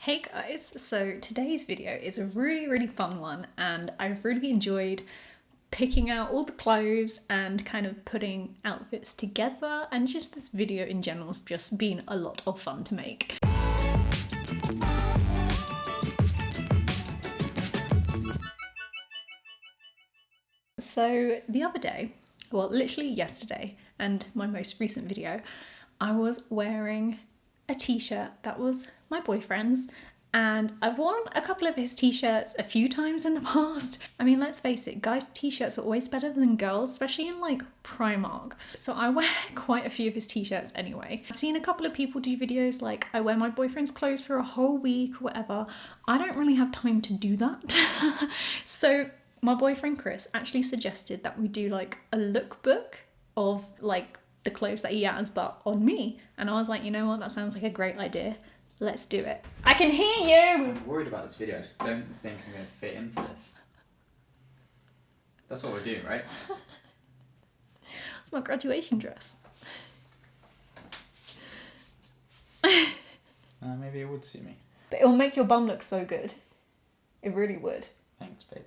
Hey guys, so today's video is a really fun one and I've really enjoyed picking out all the clothes and kind of putting outfits together, and just this video in general has just been a lot of fun to make. So the other day, well literally yesterday and my most recent video, I was wearing a t-shirt that was my boyfriend's, and I've worn a couple of his t-shirts a few times in the past. I mean, let's face it, guys' t-shirts are always better than girls, especially in like Primark. So I wear quite a few of his t-shirts anyway. I've seen a couple of people do videos like I wear my boyfriend's clothes for a whole week or whatever. I don't really have time to do that. So my boyfriend Chris actually suggested that we do like a lookbook of like the clothes that he has but on me, and I was like, you know what, that sounds like a great idea, let's do it. I can hear you! I'm worried about this video. I just don't think I'm going to fit into this. That's what we're doing, right? It's my graduation dress. Maybe it would suit me. But it'll make your bum look so good. It really would. Thanks, babe.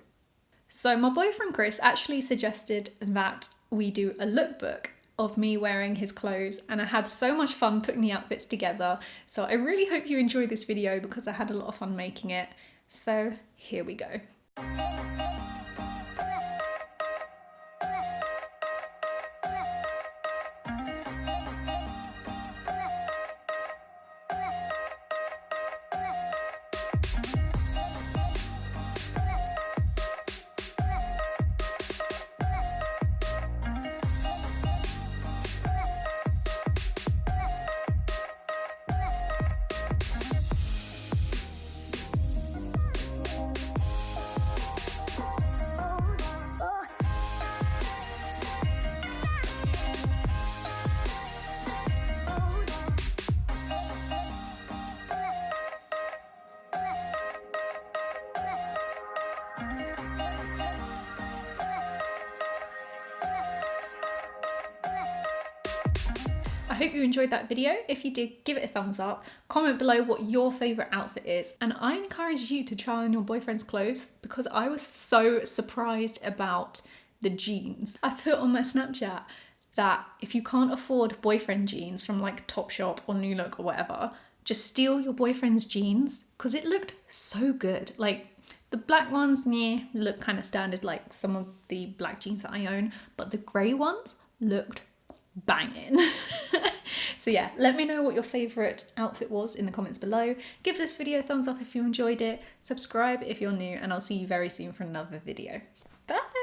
So my boyfriend Chris actually suggested that we do a lookbook of me wearing his clothes, and I had so much fun putting the outfits together. So I really hope you enjoy this video because I had a lot of fun making it. So here we go. I hope you enjoyed that video. If you did, give it a thumbs up. Comment below what your favourite outfit is. And I encourage you to try on your boyfriend's clothes because I was so surprised about the jeans. I put on my Snapchat that if you can't afford boyfriend jeans from like Topshop or New Look or whatever, just steal your boyfriend's jeans because it looked so good. Like the black ones, yeah, look kind of standard like some of the black jeans that I own, but the grey ones looked banging. So yeah, let me know what your favourite outfit was in the comments below. Give this video a thumbs up if you enjoyed it, subscribe if you're new, and I'll see you very soon for another video. Bye!